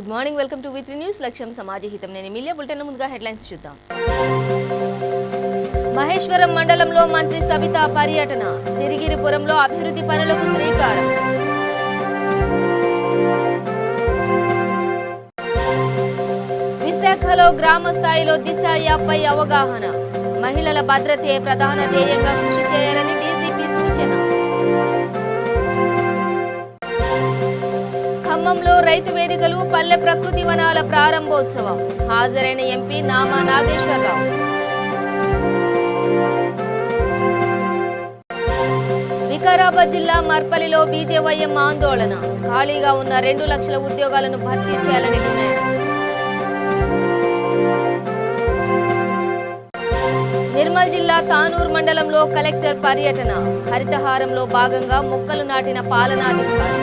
Good morning, welcome to వి3 news. లక్ష్యం సమాజహితం. నేను ఎమిలియా. బులెటిన్ ముందుగా హెడ్లైన్స్ చూద్దాం. మహేశ్వరం మండలంలో మంత్రి సబితా పర్యటన, సిరిగిరిపురంలో అభివృద్ధి పనులకు శ్రీకారం. విశాఖలో గ్రామ స్థాయిలో దిశ యాప్పై అవగాహన, మహిళల భద్రతే ప్రధాన ధ్యేయంగా కృషి చేయాలని డీజీపీ సూచన. ఖమ్మంలో రైతు వేదికలు, పల్లె ప్రకృతి వనాల ప్రారంభోత్సవం, హాజరైన ఎంపీ నామా నాగేశ్వరరావు. వికారాబాద్ జిల్లా మర్పల్లిలో బీజేవైఎం ఆందోళన, ఖాళీగా ఉన్న 2 లక్షల ఉద్యోగాలను భర్తీ చేయాలని డిమాండ్. నిర్మల్ జిల్లా తానూర్ మండలంలో కలెక్టర్ పర్యటన, హరితహారంలో భాగంగా మొక్కలు నాటిన పాలనాధికారి.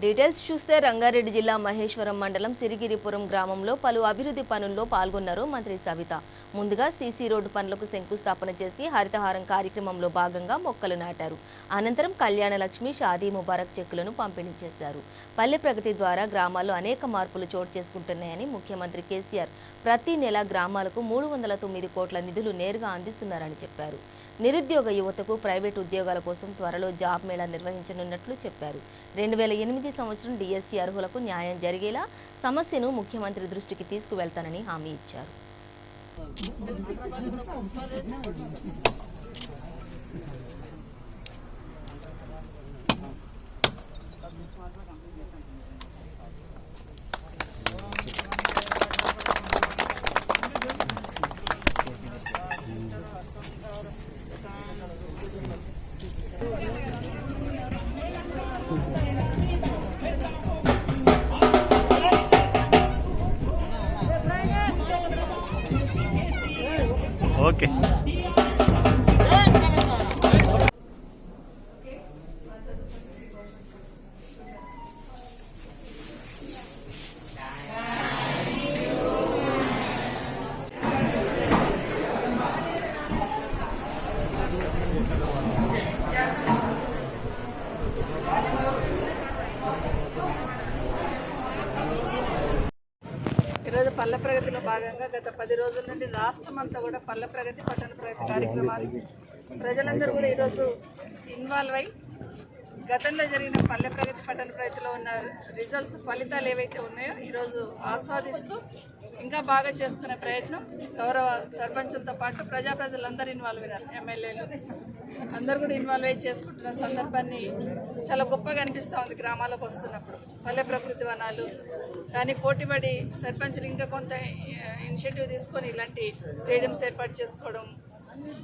డీటెయిల్స్ చూస్తే రంగారెడ్డి జిల్లా మహేశ్వరం మండలం సిరిగిరిపురం గ్రామంలో పలు అభివృద్ధి పనుల్లో పాల్గొన్నారు మంత్రి సవిత. ముందుగా సీసీ రోడ్డు పనులకు శంకుస్థాపన చేసి హరితహారం కార్యక్రమంలో భాగంగా మొక్కలు నాటారు. అనంతరం కళ్యాణలక్ష్మి, షాదీ ముబారక్ చెక్కులను పంపిణీ చేశారు. పల్లె ప్రగతి ద్వారా గ్రామాల్లో అనేక మార్పులు చోటు చేసుకుంటున్నాయని ముఖ్యమంత్రి కేసీఆర్ ప్రతి నెల గ్రామాలకు 309 కోట్ల నిధులు నేరుగా అందిస్తున్నారని చెప్పారు. నిరుద్యోగ యువతకు ప్రైవేటు ఉద్యోగాల కోసం త్వరలో జాబ్ మేళా నిర్వహించనున్నట్లు చెప్పారు. 2008 సంవత్సరం డిఎస్సి అర్హులకు న్యాయం జరిగేలా సమస్యను ముఖ్యమంత్రి దృష్టికి తీసుకువెళ్తానని హామీ ఇచ్చారు. ఓకే. ఈరోజు పల్లె ప్రగతిలో భాగంగా గత 10 రోజుల నుండి రాష్ట్రం అంతా కూడా పల్లె ప్రగతి, పట్టణ ప్రగతి కార్యక్రమాలు ప్రజలందరూ కూడా ఈరోజు ఇన్వాల్వ్ అయ్యి గతంలో జరిగిన పల్లె ప్రగతి, పట్టణ ప్రగతిలో ఉన్న రిజల్ట్స్, ఫలితాలు ఏవైతే ఉన్నాయో ఈరోజు ఆస్వాదిస్తూ ఇంకా బాగా చేసుకునే ప్రయత్నం గౌరవ సర్పంచులతో పాటు ప్రజలందరూ ఇన్వాల్వ్ అయ్యారు. ఎమ్మెల్యేలు అందరూ కూడా ఇన్వాల్వ్ అయ్యి చేసుకుంటున్న సందర్భాన్ని చాలా గొప్పగా అనిపిస్తూ ఉంది. గ్రామాలకు వస్తున్నప్పుడు పల్లె ప్రకృతి వనాలు దానికి పోటీపడి సర్పంచులు ఇంకా కొంత ఇనిషియేటివ్ తీసుకొని ఇలాంటి స్టేడియంస్ ఏర్పాటు చేసుకోవడం,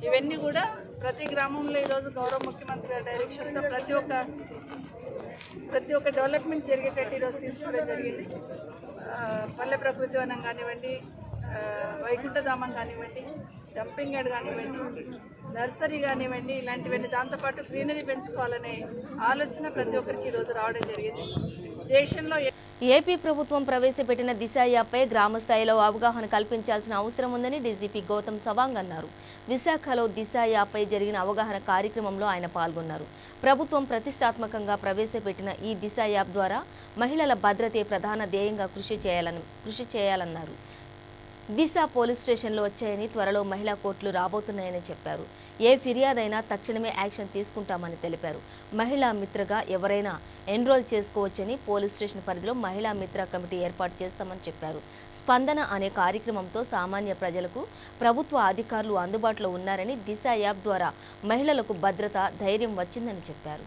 ఇవన్నీ కూడా ప్రతి గ్రామంలో ఈరోజు గౌరవ ముఖ్యమంత్రి గారి డైరెక్షన్తో ప్రతి ఒక్క డెవలప్మెంట్ జరిగేటట్టు ఈరోజు తీసుకోవడం జరిగింది. పల్లె ప్రకృతి వనం కానివ్వండి, వైకుంఠధామం కానివ్వండి, డంపింగ్ యార్డ్ కానివ్వండి, నర్సరీ కానివ్వండి, ఇలాంటివన్నీ దాంతోపాటు గ్రీనరీ పెంచుకోవాలనే ఆలోచన ప్రతి ఒక్కరికి ఈరోజు రావడం జరిగింది. దేశంలో ఏపీ ప్రభుత్వం ప్రవేశపెట్టిన దిశ యాప్పై గ్రామ స్థాయిలో అవగాహన కల్పించాల్సిన అవసరం ఉందని డీజీపీ గౌతమ్ సవాంగ్ అన్నారు. విశాఖలో దిశ యాప్పై జరిగిన అవగాహన కార్యక్రమంలో ఆయన పాల్గొన్నారు. ప్రభుత్వం ప్రతిష్టాత్మకంగా ప్రవేశపెట్టిన ఈ దిశ యాప్ ద్వారా మహిళల భద్రతే ప్రధాన ధ్యేయంగా కృషి చేయాలన్నారు. దిశ పోలీస్ స్టేషన్లో వచ్చాయని, త్వరలో మహిళా కోర్టులు రాబోతున్నాయని చెప్పారు. ఏ ఫిర్యాదైనా తక్షణమే యాక్షన్ తీసుకుంటామని తెలిపారు. మహిళా మిత్రగా ఎవరైనా ఎన్రోల్ చేసుకోవచ్చని, పోలీస్ స్టేషన్ పరిధిలో మహిళా మిత్ర కమిటీ ఏర్పాటు చేస్తామని చెప్పారు. స్పందన అనే కార్యక్రమంతో సామాన్య ప్రజలకు ప్రభుత్వ అధికారులు అందుబాటులో ఉన్నారని, దిశ యాప్ ద్వారా మహిళలకు భద్రత, ధైర్యం వచ్చిందని చెప్పారు.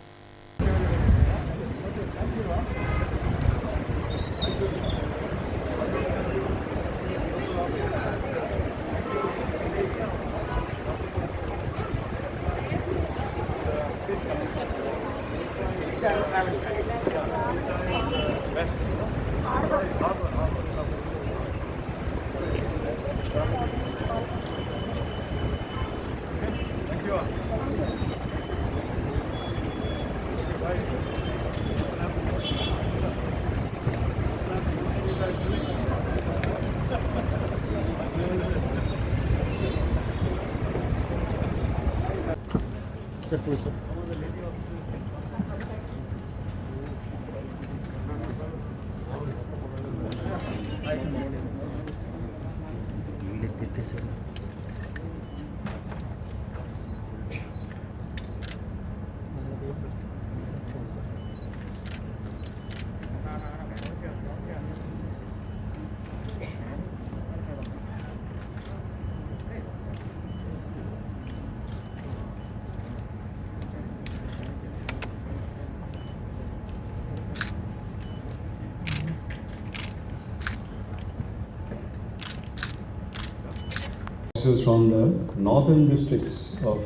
officers from the northern districts of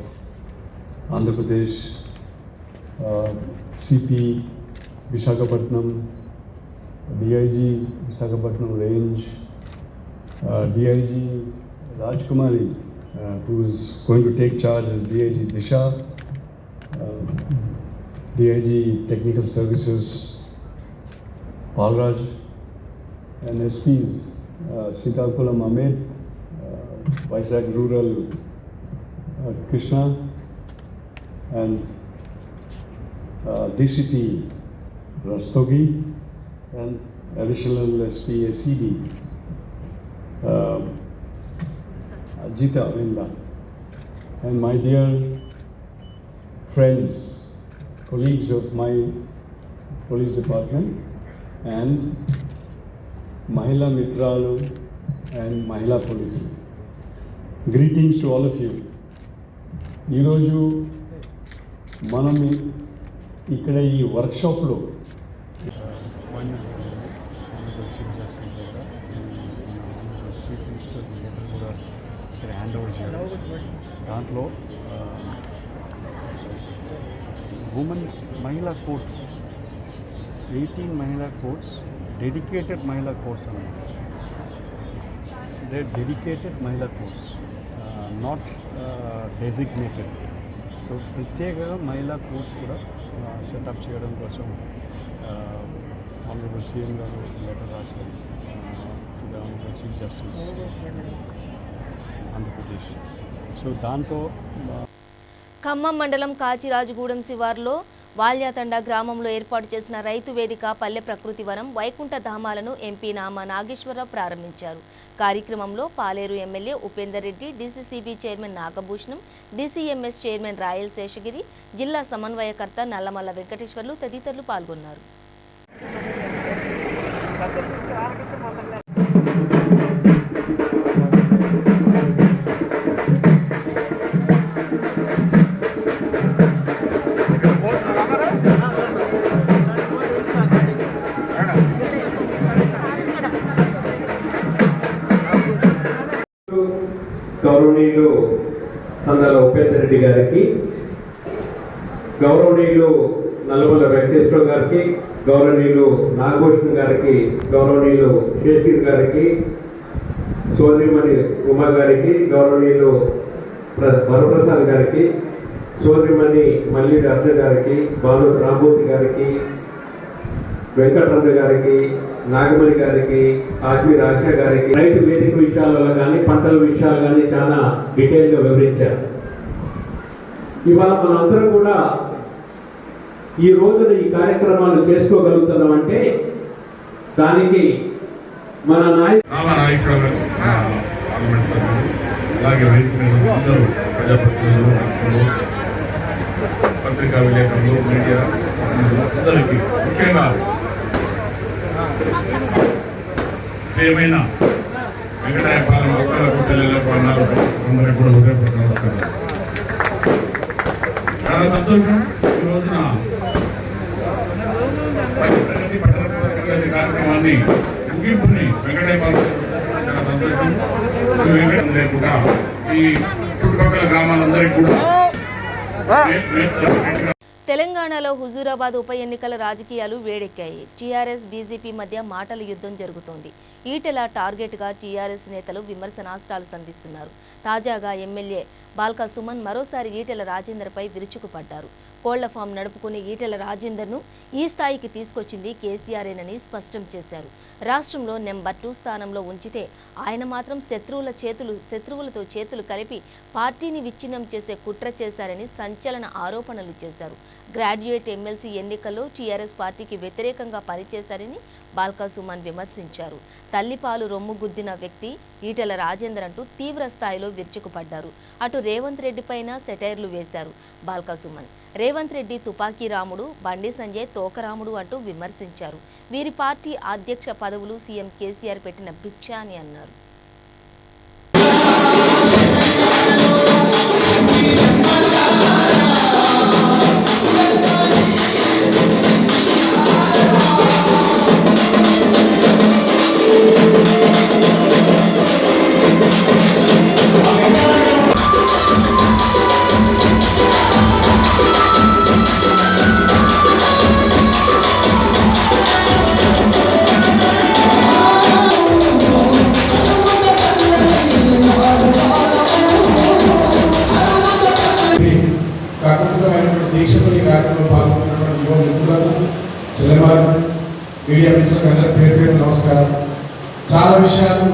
Andhra Pradesh, CP Visakhapatnam, DIG Visakhapatnam Range, DIG Rajkumari, who is going to take charge as DIG Disha, DIG Technical Services Palraj, and SPs Srikakulam Ahmed, Vizag Rural Krishna, and DCP Rastogi, and additional SP ACD Ajita Vinda. And my dear friends, colleagues of my police department, and Mahila Mitralu and Mahila Police. Greetings to all of you. ఈరోజు మనం ఇక్కడ ఈ వర్క్షాప్లో chief minister letter కూడా ఇక్కడ hand over చేయడం, దాంట్లో మహిళా courts 18 మహిళా కోర్ట్స్ డెడికేటెడ్ మహిళా కోర్ట్స్ అన్నమాట. దే డెడికేటెడ్ మహిళా కోర్ట్స్, నాట్ డెసిగ్నేటెడ్. సో ప్రత్యేకంగా మహిళా కోర్ట్స్ కూడా సెటప్ చేయడం కోసం ఆనరబుల్ సీఎం గారు లెటర్ రాశారు to the honourable chief justice Andhra Pradesh. So దాంతో ఖమ్మం మండలం కాచిరాజుగూడెం శివారులో వాల్యాతండ గ్రామంలో ఏర్పాటు చేసిన రైతు వేదిక పల్లె ప్రకృతి వనం వైకుంఠ ధామాలను ఎంపీ నామా నాగేశ్వరరావు ప్రారంభించారు. కార్యక్రమంలో Paleru MLA Upender Reddy, DCCB chairman Nagabhushanam, DCMS chairman Rayal Seshagiri, జిల్లా సమన్వయకర్త నల్లమల్ల వెంకటేశ్వర్లు తదితరులు పాల్గొన్నారు. గౌరవనీయులు నందల ఉపేందర్ రెడ్డి గారికి, గౌరవనీయులు నల్లమల్ల వెంకటేశ్వర గారికి, గౌరవనీయులు నాగభూషణ్ గారికి, గౌరవనీయులు శేషగిరి గారికి, సోదరిమణి ఉమా గారికి, గౌరవనీయులు వరప్రసాద్ గారికి, సోదరిమణి మల్లిడి అర్జున్ గారికి, భాను రామూర్తి గారికి, వెంకటరమణ గారికి, నాగమణి గారికి, ఆజ్మీ రాజా గారికి రైతు వేదిక విషయాలలో కానీ పంటల విషయాలు కానీ చాలా డీటెయిల్గా వివరించారు. ఇవాళ మనందరం కూడా ఈ రోజున ఈ కార్యక్రమాలు చేసుకోగలుగుతున్నామంటే దానికి మన నాగేశ్వరరావు అలాగే అందరూ ప్రజాప్రతినిధులు, పత్రికా విలేకరులు, మీడియా అందరికీ ముఖ్యంగా ఏమైనా వెంకటాయపాలెం భక్తులకు, పిల్లలకు, అన్నాలకు అందరికీ కూడా హృదయపూర్వక నమస్కారం. చాలా సంతోషం. ఈ రోజున ప్రగతి పట్టణ కార్యక్రమాన్ని ముగింపుని వెంకటాయపాలెం చాలా సంతోషం. వెంకటం లేకుండా ఈ చుట్టుపక్కల గ్రామాలందరికీ కూడా తెలంగాణలో హుజూరాబాద్ ఉప ఎన్నికల రాజకీయాలు వేడెక్కాయి. టీఆర్ఎస్ బీజేపీ మధ్య మాటల యుద్ధం జరుగుతోంది. ఈటెల టార్గెట్గా టీఆర్ఎస్ నేతలు విమర్శనాస్త్రాలు సంధిస్తున్నారు. తాజాగా ఎమ్మెల్యే బాల్కా సుమన్ మరోసారి ఈటెల రాజేందర్పై విరుచుకుపడ్డారు. కోళ్ల ఫామ్ నడుపుకునే ఈటెల రాజేందర్ను ఈ స్థాయికి తీసుకొచ్చింది కేసీఆర్ఏనని స్పష్టం చేశారు. రాష్ట్రంలో నెంబర్ 2 స్థానంలో ఉంచితే ఆయన మాత్రం శత్రువులతో చేతులు కలిపి పార్టీని విచ్ఛిన్నం చేసే కుట్ర చేశారని సంచలన ఆరోపణలు చేశారు. గ్రాడ్యుయేట్ ఎమ్మెల్సీ ఎన్నికల్లో టీఆర్ఎస్ పార్టీకి వ్యతిరేకంగా పనిచేశారని బాల్కా సుమన్ విమర్శించారు. తల్లిపాలు రొమ్ము గుద్దిన వ్యక్తి ఈటెల రాజేందర్ అంటూ తీవ్ర స్థాయిలో విరుచుకుపడ్డారు. అటు రేవంత్ రెడ్డి పైన సెటైర్లు వేశారు బాల్కా సుమన్. రేవంత్ రెడ్డి తుపాకీ రాముడు, బండి సంజయ్ తోకరాముడు అంటూ విమర్శించారు. వీరి పార్టీ అధ్యక్ష పదవులు సీఎం కేసీఆర్ పెట్టిన భిక్ష అని అన్నారు. Okay. యువ మిత్రులకు చెల్లెమారు మీడియా మిత్రులకు అందరికీ పేరు పేరు నమస్కారం. చాలా విషయాలు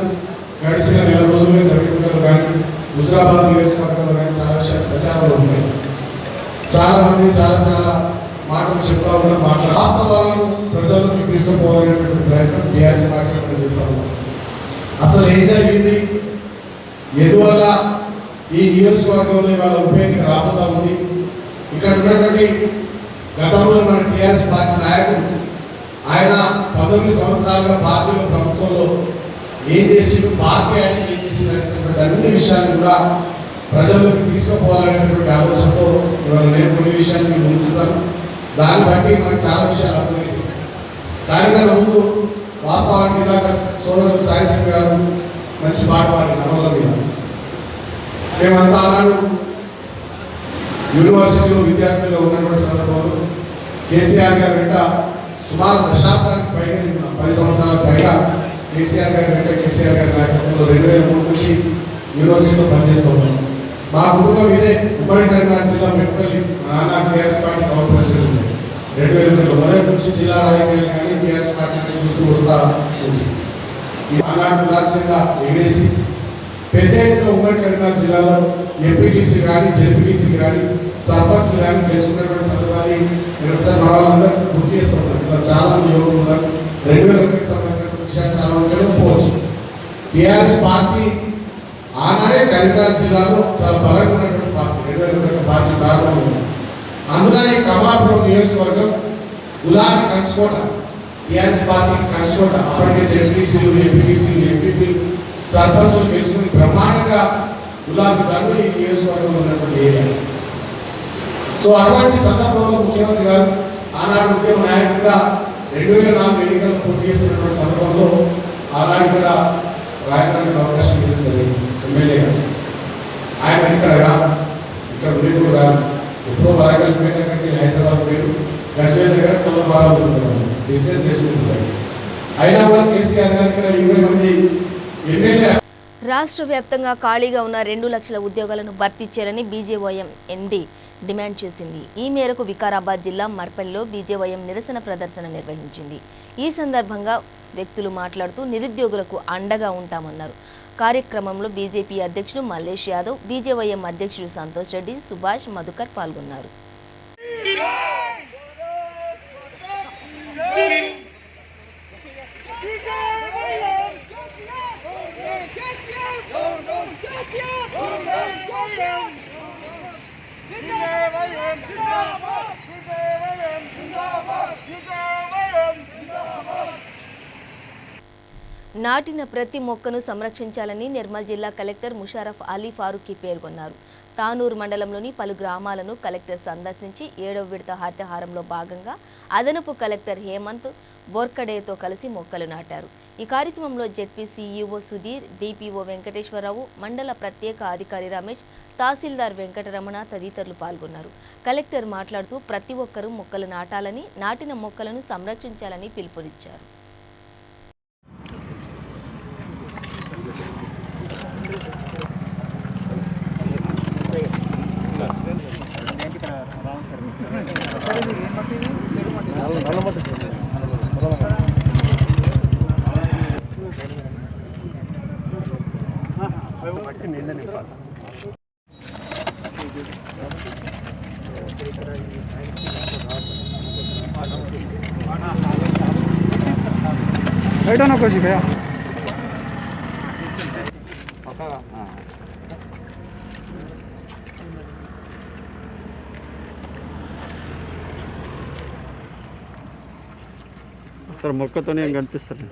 గడిచిన నెల రోజులుగా జరుగుతుంటారు కానీ హుజరాబాద్ నియోజకవర్గంలో కానీ చాలా విషయాలు ప్రచారంలో ఉన్నాయి. చాలా మంది చాలా మాటలు చెప్తా ఉన్నారు. వాస్తవాలను ప్రజల్లోకి తీసుకుపోవాలనేటువంటి ప్రయత్నం టీఆర్ఎస్ పార్టీ చేస్తూ ఉన్నారు. అసలు ఏం జరిగింది, ఎందువల్ల ఈ నియోజకవర్గంలో ఇవాళ ఉప ఎన్నిక రాబోతా ఉంది, ఇక్కడ ఉన్నటువంటి గతంలో మన టీఆర్ఎస్ పార్టీ నాయకుడు ఆయన 19 సంవత్సరాలుగా పార్టీలో ప్రభుత్వంలో ఏం చేసిండు, పార్టీ ఆయన ఏం చేసింది అనేటువంటి అన్ని విషయాలు కూడా ప్రజల్లోకి తీసుకుపోవాలనేటువంటి ఆలోచనతో ఇవాళ నేను కొన్ని విషయాన్ని ముందుతాను. దాన్ని బట్టి మనకు చాలా విషయాలు అర్థమైంది. దానికన్నా ముందు వాస్తవానికి ఇలాగ సోదరుడు సాయి సింగ్ గారు మంచి పాట పాడి నవల మీద మేమంతా ఆనాడు యూనివర్సిటీలో విద్యార్థుల్లో ఉన్నటువంటి సందర్భంలో కేసీఆర్ గారి వెంట సుమారు దశాబ్దానికి పైగా 10 సంవత్సరాలకు పైగా కేసీఆర్ గారి వెంట కేసీఆర్ గారి నాయకత్వంలో 2003 నుంచి యూనివర్సిటీలో పనిచేస్తూ ఉన్నాం. మా కుటుంబం ఇదే ఉమ్మడి కరీంనగర్ జిల్లా మెట్పల్లి. మా నాన్న టీఆర్ఎస్ పార్టీ టౌన్ ప్రెసిడెంట్ ఉంది. 2001లో మొదటి నుంచి జిల్లా రాజకీయాలు కానీ టీఆర్ఎస్ పార్టీ చూస్తూ వస్తా ఉంది. ఆనాడు గులాబ్ జెండా ఎగిరేసి పెద్ద ఎత్తున ఉమ్మడి కరీంనగర్ జిల్లాలో ఎంపీటీసీ కానీ జెడ్పీటీసీ కానీ సర్పంచ్ కానీ గెలుచుకున్నటువంటి సందర్భాన్ని నేను ఒకసారి మన వాళ్ళందరికీ గుర్తు చేస్తున్నాను. ఇలా చాలా మంది యువకులు ఉన్నారు. 2001కి సంబంధించిన విషయాలు చాలా ఉండకపోవచ్చు. టీఆర్ఎస్ పార్టీ ఆనాడే కరీంనగర్ జిల్లాలో చాలా బలంగా ఉన్నటువంటి పార్టీ. 2001 పార్టీ ప్రారంభమైంది. అందులో ఈ కమలాపురం నియోజకవర్గం గులాబీ కంచుకోట, టీఆర్ఎస్ పార్టీకి కంచుకోట. అప్పటికే జెడ్పీసీలు ఎంపీటీసీలు ఎంపీపీ సర్పంచులు గెలుచుకుని బ్రహ్మాండంగా గులాబీ దండు ఈ నియోజకవర్గంలో ఉన్నటువంటి ఏరియా. సో అటువంటి సందర్భంలో ముఖ్యమంత్రి గారు ఆనాడు ఉద్యమ నాయకుడిగా 2004 ఎన్నికల్లో పోటీ చేసినటువంటి సందర్భంలో ఆనాడు ఇక్కడ రాయడానికి అవకాశం ఇవ్వడం జరిగింది. ఎమ్మెల్యేగా ఆయన ఇక్కడ కాదు, ఇక్కడ ఉండేప్పుడు కాదు, ఎప్పుడో వరంగల్ పేట కంటే హైదరాబాద్ పేరు గజ్వేల్ దగ్గర కొన్ని వారాలు ఉంటున్నాను, బిజినెస్ చేసుకుంటున్నాను. అయినా కూడా కేసీఆర్ గారు ఇక్కడ 20 మంది ఎమ్మెల్యే. రాష్ట్ర వ్యాప్తంగా ఖాళీగా ఉన్న 2 లక్షల ఉద్యోగాలను భర్తీ చేయాలని బీజేవైఎం ఎన్డీ డిమాండ్ చేసింది. ఈ మేరకు వికారాబాద్ జిల్లా మర్పల్లిలో బీజేవైఎం నిరసన ప్రదర్శన నిర్వహించింది. ఈ సందర్భంగా వ్యక్తులు మాట్లాడుతూ నిరుద్యోగులకు అండగా ఉంటామన్నారు. కార్యక్రమంలో బీజేపీ అధ్యక్షుడు మల్లేష్ యాదవ్, బీజేవైఎం అధ్యక్షుడు సంతోష్ రెడ్డి, సుభాష్, మధుకర్ పాల్గొన్నారు. నాటిన ప్రతి మొక్కను సంరక్షించాలని నిర్మల్ జిల్లా కలెక్టర్ ముషారఫ్ అలీ ఫారూఖీ పేర్కొన్నారు. తానూరు మండలంలోని పలు గ్రామాలను కలెక్టర్ సందర్శించి 7వ విడత హరితహారంలో భాగంగా అదనపు కలెక్టర్ హేమంత్ బోర్కడేతో కలిసి మొక్కలు నాటారు. ఈ కార్యక్రమంలో ZP CEO Sudheer, DPO Venkateswararao, మండల ప్రత్యేక అధికారి రమేష్, తహసీల్దార్ వెంకటరమణ తదితరులు పాల్గొన్నారు. కలెక్టర్ మాట్లాడుతూ ప్రతి ఒక్కరూ మొక్కలు నాటాలని, నాటిన మొక్కలను సంరక్షించాలని పిలుపునిచ్చారు. बैठो ना कुछ भैया సార్ మొక్కతోనే ఏం కనిపిస్తుంది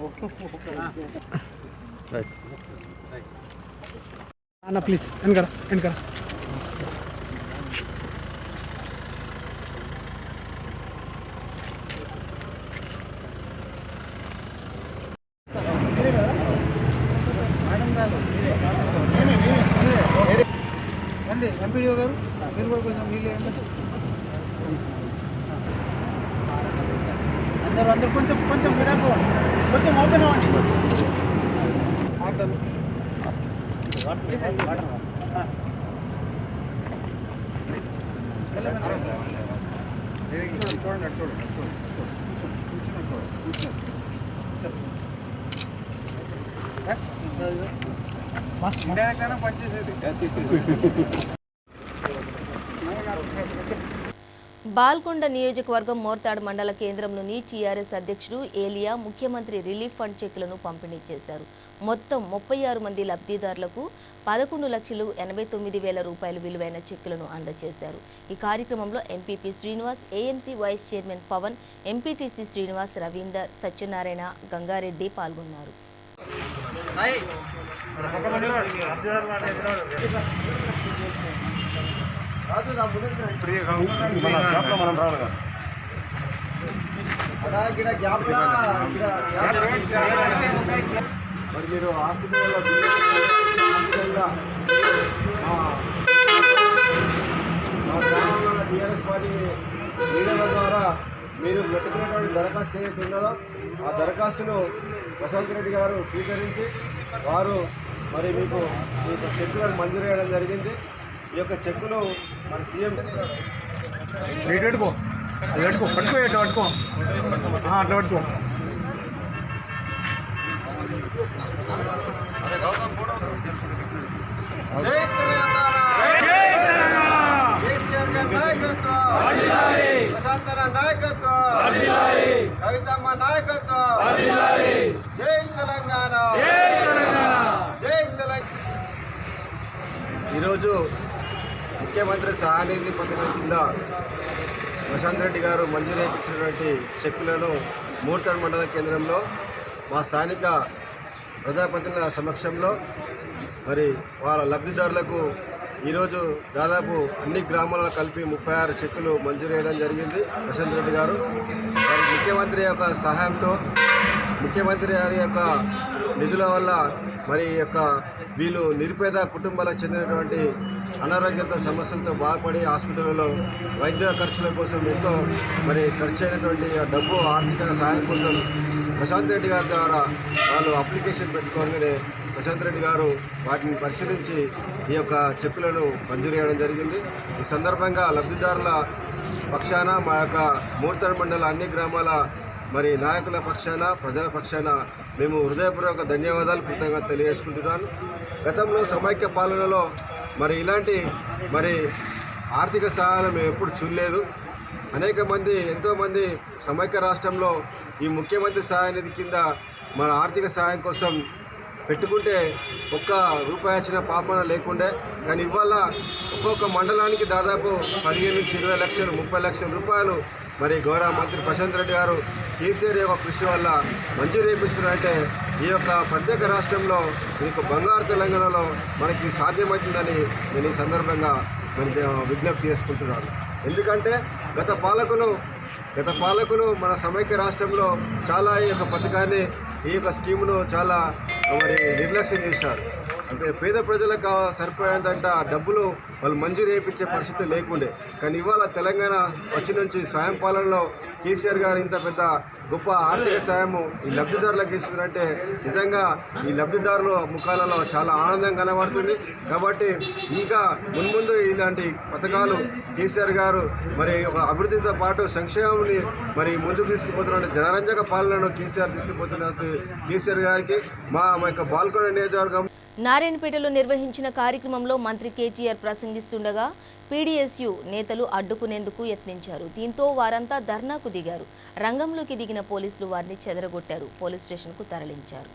అన్న ప్లీజ్ వెనకరా వెనకరా ఎంపీడీఓ గారు మీరు కూడా కొంచెం నీళ్ళు అందరూ కొంచెం కొంచెం విడపు కొంచెం ఓపెన్ అవ్వండి. చూడండి అటు చూడండి బాల్కొండ నియోజకవర్గం మోర్తాడ్ మండల కేంద్రంలోని టీఆర్ఎస్ అధ్యక్షుడు ఏలియా ముఖ్యమంత్రి రిలీఫ్ ఫండ్ చెక్కులను పంపిణీ చేశారు. మొత్తం 36 మంది లబ్ధిదారులకు 11,89,000 రూపాయలు విలువైన చెక్కులను అందజేశారు. ఈ కార్యక్రమంలో MPP Srinivas, AMC vice chairman Pavan, MPTC Srinivas, Ravinder, Satyanarayana, Gangareddy పాల్గొన్నారు. మరి మీరు హాస్పిటల్లో మా గ్రామంలో టీఆర్ఎస్ పార్టీ లీడర్ల ద్వారా మీరు పెట్టినటువంటి దరఖాస్తు ఏదైతే ఉన్నదో ఆ దరఖాస్తును ప్రశాంత్ రెడ్డి గారు స్వీకరించి వారు మరి మీకు చెక్కులను మంజూరు చేయడం జరిగింది. ఈ యొక్క చెక్కును మన సీఎం పెట్టుకో పట్టుకో అట్లా పట్టుకో. జై తెలంగాణ, కేసీఆర్ గారి నాయకత్వం, ప్రశాంతర నాయకత్వం, కవితమ్మ నాయకత్వం, జై తెలంగాణ, జై తెలంగాణ. ఈరోజు ముఖ్యమంత్రి సహాయనిధి పథకం కింద ప్రశాంత్ రెడ్డి గారు మంజూరు చేయించినటువంటి చెక్కులను మోర్తాడ్ మండల కేంద్రంలో మా స్థానిక ప్రజాప్రతినిధుల సమక్షంలో మరి వాళ్ళ లబ్ధిదారులకు ఈరోజు దాదాపు అన్ని గ్రామాలలో కలిపి 36 చెక్కులు మంజూరు చేయడం జరిగింది. ప్రశాంత్ రెడ్డి గారు మరి ముఖ్యమంత్రి యొక్క సహాయంతో, ముఖ్యమంత్రి గారి యొక్క నిధుల వల్ల మరి యొక్క వీళ్ళు నిరుపేద కుటుంబాలకు చెందినటువంటి అనారోగ్యంతో సమస్యలతో బాధపడి హాస్పిటల్లో వైద్య ఖర్చుల కోసం ఎంతో మరి ఖర్చు అయినటువంటి డబ్బు ఆర్థిక సహాయం కోసం ప్రశాంత్ రెడ్డి గారి ద్వారా వాళ్ళు అప్లికేషన్ పెట్టుకోగానే ప్రశాంత్ రెడ్డి గారు వాటిని పరిశీలించి ఈ యొక్క చెక్కులను మంజూరు చేయడం జరిగింది. ఈ సందర్భంగా లబ్ధిదారుల పక్షాన మా యొక్క మోర్తాడ్ మండల అన్ని గ్రామాల మరి నాయకుల పక్షాన, ప్రజల పక్షాన మేము హృదయపూర్వక ధన్యవాదాలు, కృతజ్ఞతలు తెలియజేసుకుంటున్నాను. గతంలో సమైక్య పాలనలో మరి ఇలాంటి మరి ఆర్థిక సహాయాలు మేము ఎప్పుడు చూడలేదు. అనేక మంది, ఎంతోమంది సమైక్య రాష్ట్రంలో ఈ ముఖ్యమంత్రి సహాయ నిధి కింద మన ఆర్థిక సహాయం కోసం పెట్టుకుంటే ఒక్క రూపాయి వచ్చిన పాపన లేకుండే. కానీ ఇవాళ ఒక్కొక్క మండలానికి దాదాపు 15 నుంచి 20 లక్షలు, 30 లక్షల రూపాయలు మరి గౌరవ మంత్రి ప్రశాంత్ రెడ్డి గారు కేసీఆర్ యొక్క కృషి వల్ల మంజూరు చేపిస్తున్నారంటే ఈ యొక్క ప్రత్యేక రాష్ట్రంలో మీకు బంగారు తెలంగాణలో మనకి సాధ్యమవుతుందని నేను ఈ సందర్భంగా విజ్ఞప్తి చేసుకుంటున్నాను. ఎందుకంటే గత పాలకులు మన సమైక్య రాష్ట్రంలో చాలా ఈ యొక్క పథకాన్ని, ఈ యొక్క స్కీమును చాలా మరి నిర్లక్ష్యం చేశారు. అంటే పేద ప్రజలకు సరిపోయేంత డబ్బులు వాళ్ళు మంజూరు చేయించే పరిస్థితి లేకుండే. కానీ ఇవాళ తెలంగాణ వచ్చి నుంచి స్వయం పాలనలో కేసీఆర్ గారు ఇంత పెద్ద గొప్ప ఆర్థిక సాయము ఈ లబ్ధిదారులకు ఇస్తున్నారంటే నిజంగా ఈ లబ్ధిదారుల ముఖాలలో చాలా ఆనందం కనబడుతుంది. కాబట్టి ఇంకా మున్ముందు ఇలాంటి పథకాలు కేసీఆర్ గారు మరి ఒక అభివృద్ధితో పాటు సంక్షేమాన్ని మరి ముందుకు తీసుకుపోతున్న జనరంజక పాలనను కేసీఆర్ తీసుకుపోతున్నట్టు కేసీఆర్ గారికి మా యొక్క బాల్కొండ నియోజకవర్గం నారాయణపేటలో నిర్వహించిన కార్యక్రమంలో మంత్రి కేటీఆర్ ప్రసంగిస్తుండగా పీడీఎస్యు నేతలు అడ్డుకునేందుకు యత్నించారు. దీంతో వారంతా ధర్నాకు దిగారు. రంగంలోకి దిగిన పోలీసులు వారిని చెదరగొట్టారు. పోలీస్ స్టేషన్కు తరలించారు.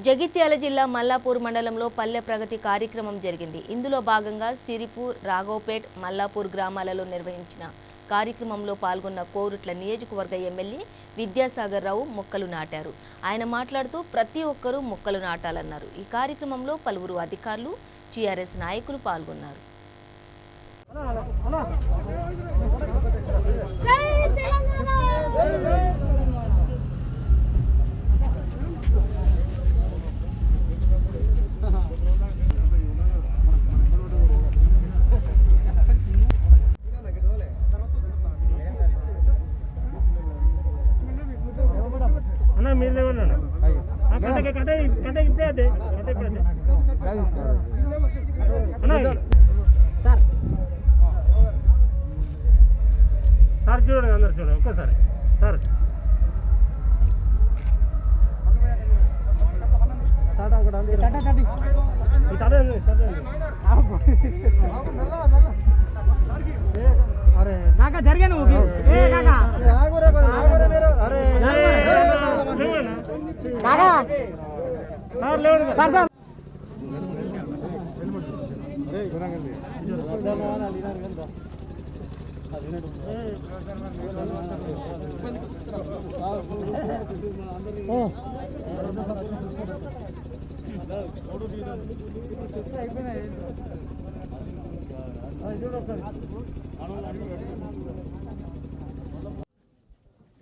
జగిత్యాల జిల్లా మల్లాపూర్ మండలంలో పల్లె ప్రగతి కార్యక్రమం జరిగింది. ఇందులో భాగంగా సిరిపూర్, రాఘోపేట్, మల్లాపూర్ గ్రామాలలో నిర్వహించిన కార్యక్రమంలో పాల్గొన్న కోరుట్ల నియోజకవర్గ ఎమ్మెల్యే విద్యాసాగర్ రావు మొక్కలు నాటారు. ఆయన మాట్లాడుతూ ప్రతి ఒక్కరూ మొక్కలు నాటాలన్నారు. ఈ కార్యక్రమంలో పలువురు అధికారులు, టీఆర్ఎస్ నాయకులు పాల్గొన్నారు. సార్ చూడండి, అందరు చూడండి ఒక్కసారి సార్. నాకా జరిగాను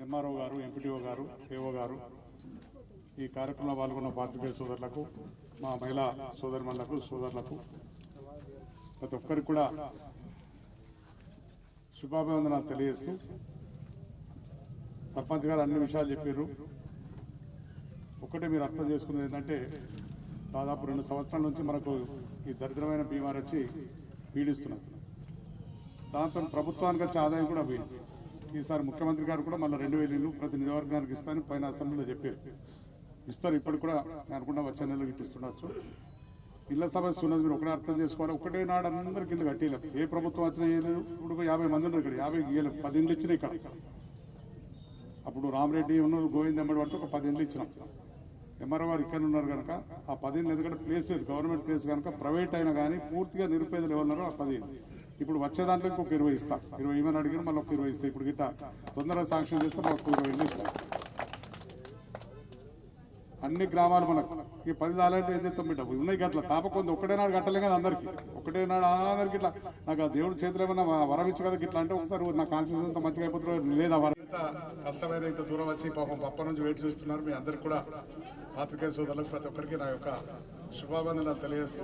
ఎంఆర్ఓ గారు, ఎంపీటీఓ గారు, ఏఓ గారు, ఈ కార్యక్రమంలో పాల్గొన్న పాత్రికేయ సోదరులకు, మా మహిళా సోదరులకు, ప్రతి ఒక్కరికి కూడా శుభాభివందనాలు తెలియజేస్తూ, సర్పంచ్ గారు అన్ని విషయాలు చెప్పారు. ఒకటే మీరు అర్థం చేసుకున్నది ఏంటంటే, దాదాపు 2 సంవత్సరాల నుంచి మనకు ఈ దరిద్రమైన బీమార్ వచ్చి పీడిస్తున్నారు. దాంతో ప్రభుత్వానికి వచ్చే ఆదాయం కూడా పోయింది. ఈసారి ముఖ్యమంత్రి గారు కూడా మళ్ళీ 2000 ఇళ్ళు ప్రతి నియోజకవర్గానికి ఇస్తారని పైన అసెంబ్లీలో చెప్పారు. ఇస్తారు. ఇప్పుడు కూడా అనుకుంటా వచ్చే నెలలో ఇప్పిస్తుండొచ్చు. ఇళ్ల సమస్య ఉన్నది మీరు ఒకటే అర్థం చేసుకోవాలి. ఒకటే నాడు అందరికి ఇల్లు కట్టేయలేము. ఏ ప్రభుత్వం వచ్చినా ఏది. ఇప్పుడు 50 మంది ఉన్నారు ఇక్కడ, 50 గీయలేము. 10 ఇండ్లు ఇచ్చినాయి ఇక్కడ. అప్పుడు రామరెడ్డి ఉన్నారు, గోవింద్ ఎంబడి పడితే ఒక 10 ఇండ్లు ఇచ్చినాం. ఎంఆర్ఓ గారు ఇక్కడ ఉన్నారు కనుక ఆ 10 ఇండ్లు, ఎందుకంటే ప్లేస్ లేదు, గవర్నమెంట్ ప్లేస్ కనుక ప్రైవేట్ అయినా కానీ పూర్తిగా నిరుపేదలు ఎవరున్నారో ఆ 10 ఇండ్లు. ఇప్పుడు వచ్చే దాంట్లో ఇంకొక 20 ఇస్తాం. 20 ఇవ్వని అడిగిన మళ్ళీ ఒక 20 ఇస్తాం. ఇప్పుడు గిట్ట తొందరగా శాంక్షన్ చేస్తే మాకు 20 ఇండ్లు ఇస్తాం. అన్ని గ్రామాలు మనకు ఈ 10 దాలంటే ఏం చేస్తాం బిడ్డ, ఉన్నాయి గట్ల తాపకొంది. ఒకటే నాడు కట్టలేం కదా అందరికి. ఒకటే నాడు అందరికి ఇట్లా నాకు ఆ దేవుడు చేతులు ఏమన్నా వరం ఇచ్చు కదా ఇట్లా అంటే ఒకసారి నా కాన్షియన్స్ అంతా మంచిగా అయిపోతున్నారు. లేదా వరం ఇంత కష్టమైన ఇంత దూరం వచ్చి పాపం పప్ప నుంచి వెయిట్ చూస్తున్నారు. మీ అందరికి కూడా పాత్రికేయ సోదరులకు ప్రతి ఒక్కరికి నా యొక్క శుభాభివందనాలు తెలియజేస్తూ,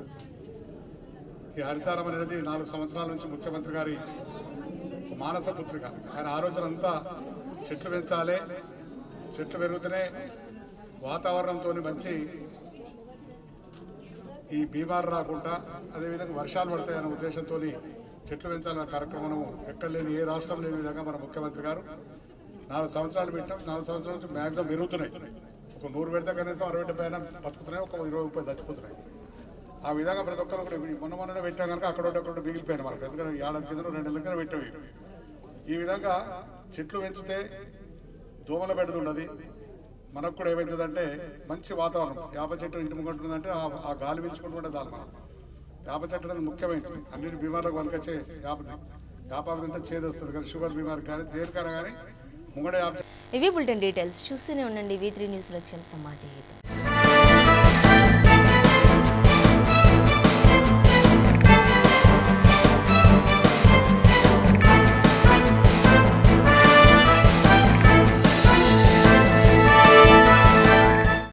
ఈ హరితారం అనేది 4 సంవత్సరాల నుంచి ముఖ్యమంత్రి గారి మానస పుత్రిక. ఆయన ఆలోచనంతా చెట్లు పెంచాలి, చెట్లు పెరుగుతూనే వాతావరణంతో మంచి ఈ బీమారు రాకుండా, అదేవిధంగా వర్షాలు పడతాయనే ఉద్దేశంతో చెట్లు పెంచాలన్న కార్యక్రమం ఎక్కడ లేని, ఏ రాష్ట్రం లేని విధంగా మన ముఖ్యమంత్రి గారు 4 సంవత్సరాలు పెట్టాం. 4 సంవత్సరాల నుంచి మ్యాక్సిమం పెరుగుతున్నాయి. ఒక 100 పెడితే కనీసం 60 పైన బతుకుతున్నాయి, ఒక 20 రూపాయలు చచ్చిపోతున్నాయి. ఆ విధంగా ప్రతి ఒక్కరు కూడా మొన్ననే పెట్టాం కనుక అక్కడ మిగిలిపోయాను మనకు. ఎందుకంటే 7 కింద 2 నెలల కింద పెట్టాం. ఈ విధంగా చెట్లు పెంచితే దోమల బెడద ఉండదు. మనకు కూడా ఏమవుతుందంటే మంచి వాతావరణం. వేప చెట్టు ఇంటి ముంగంటుందంటే ఆ గాలి పీల్చుకుంటుంటే దాని మనం వేప చెట్టు అనేది ముఖ్యమైనది. అన్నిటి బీమార్లకు వనకొచ్చే వేపాకు తింటే చేదొస్తుంది కానీ షుగర్ బీమార్ కానీ దేనికైనా కానీ ముంగడే. ఇవి బులెటిన్ డీటెయిల్స్. చూస్తూనే ఉండండి V3 న్యూస్. లక్ష్యం సమాజ హితం.